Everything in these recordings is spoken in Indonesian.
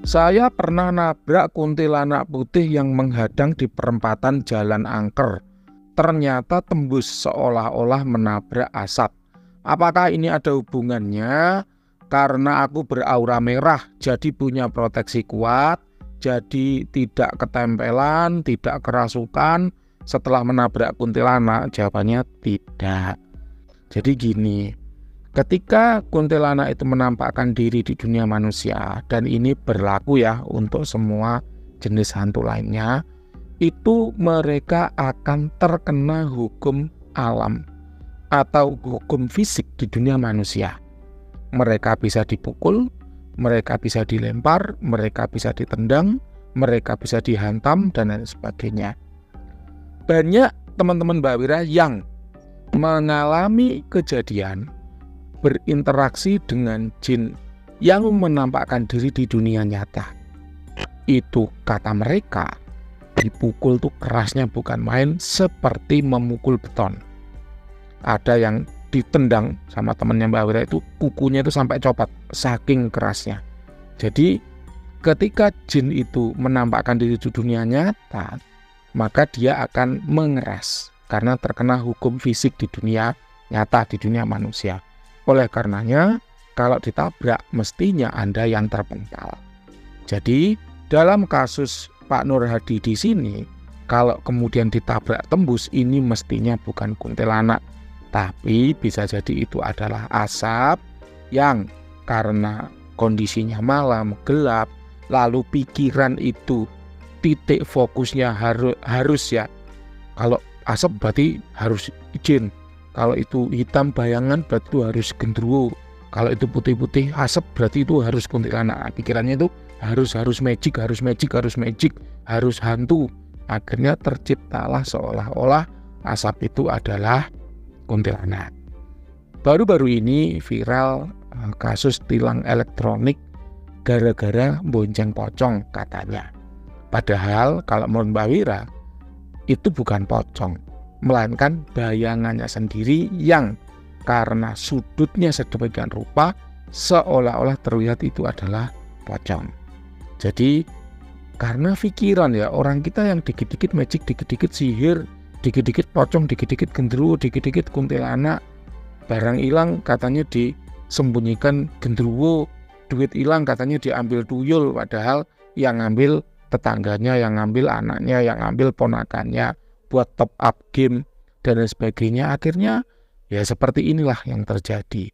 Saya pernah nabrak kuntilanak putih yang menghadang di perempatan Jalan Angker. Ternyata tembus seolah-olah menabrak asap. Apakah ini ada hubungannya? Karena aku beraura merah, jadi punya proteksi kuat, jadi tidak ketempelan, tidak kerasukan setelah menabrak kuntilanak. Jawabannya tidak. Jadi gini, ketika kuntilanak itu menampakkan diri di dunia manusia, dan ini berlaku ya untuk semua jenis hantu lainnya, itu mereka akan terkena hukum alam atau hukum fisik di dunia manusia. Mereka bisa dipukul, mereka bisa dilempar, mereka bisa ditendang, mereka bisa dihantam, dan lain sebagainya. Banyak teman-teman Mbak Wira yang mengalami kejadian berinteraksi dengan jin yang menampakkan diri di dunia nyata. Itu kata mereka, dipukul tuh kerasnya bukan main, seperti memukul beton. Ada yang ditendang sama temannya Mbak Wira itu, kukunya itu sampai copot saking kerasnya. Jadi ketika jin itu menampakkan diri di dunia nyata, maka dia akan mengeras karena terkena hukum fisik di dunia nyata, di dunia manusia. Oleh karenanya, kalau ditabrak mestinya Anda yang terpental. Jadi, dalam kasus Pak Nur Hadi di sini, kalau kemudian ditabrak tembus, ini mestinya bukan kuntilanak, tapi bisa jadi itu adalah asap yang karena kondisinya malam, gelap, lalu pikiran itu titik fokusnya harus ya. Kalau asap berarti harus jin. Kalau itu hitam bayangan berarti itu harus gendruwo. Kalau itu putih-putih asap berarti itu harus kuntilanak. Pikirannya itu harus magic, harus hantu. Akhirnya terciptalah seolah-olah asap itu adalah kuntilanak. Baru-baru ini viral kasus tilang elektronik gara-gara bonceng pocong katanya. Padahal kalau menurut Mbak Wira itu bukan pocong, melainkan bayangannya sendiri yang karena sudutnya sedemikian rupa seolah-olah terlihat itu adalah pocong. Jadi karena pikiran ya, orang kita yang dikit-dikit magic, dikit-dikit sihir, dikit-dikit pocong, dikit-dikit gendruwo, dikit-dikit kuntilanak, barang hilang katanya disembunyikan gendruwo, duit hilang katanya diambil tuyul, padahal yang ngambil tetangganya, yang ngambil anaknya, yang ngambil ponakannya buat top up game dan lain sebagainya. Akhirnya ya seperti inilah yang terjadi.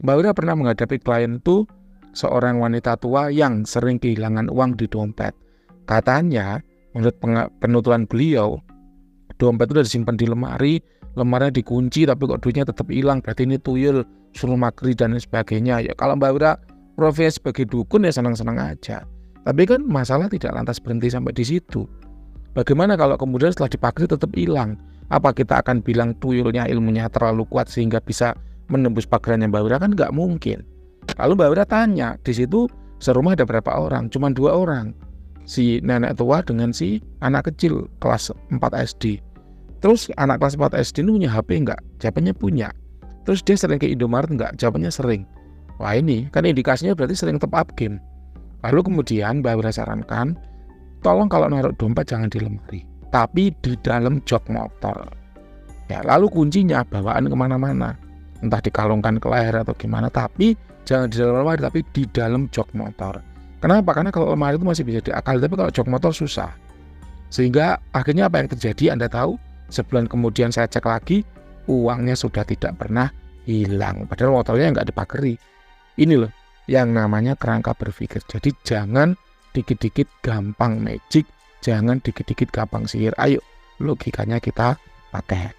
Mbak Wira pernah menghadapi klien tuh seorang wanita tua yang sering kehilangan uang di dompet. Katanya menurut penuturan beliau, dompet itu udah disimpan di lemari, lemarinya dikunci tapi kok duitnya tetap hilang, berarti ini tuyul, suruh makri dan lain sebagainya. Ya kalau Mbak Wira profesi sebagai dukun ya senang-senang aja. Tapi kan masalah tidak lantas berhenti sampai di situ. Bagaimana kalau kemudian setelah dipakai tetap hilang? Apa kita akan bilang tuyulnya ilmunya terlalu kuat sehingga bisa menembus pagerannya Mbak Wira? Kan nggak mungkin. Lalu Mbak Wira tanya, di situ serumah ada berapa orang? Cuma 2 orang. Si nenek tua dengan si anak kecil kelas 4 SD. Terus anak kelas 4 SD ini punya HP nggak? Jawabannya punya. Terus dia sering ke Indomaret nggak? Jawabannya sering. Wah ini kan indikasinya berarti sering top up game. Lalu kemudian Mbak Wira sarankan, tolong kalau naruh dompet jangan di lemari, tapi di dalam jok motor. Ya, lalu kuncinya bawaan kemana-mana, entah dikalungkan ke leher atau gimana, tapi jangan di dalam lemari, tapi di dalam jok motor. Kenapa? Karena kalau lemari itu masih bisa diakali, tapi kalau jok motor susah. Sehingga akhirnya apa yang terjadi Anda tahu? Sebulan kemudian saya cek lagi, uangnya sudah tidak pernah hilang. Padahal motornya nggak dipagari. Ini loh yang namanya kerangka berpikir. Jadi jangan dikit-dikit gampang magic, jangan dikit-dikit gampang sihir. Ayo logikanya kita pakai.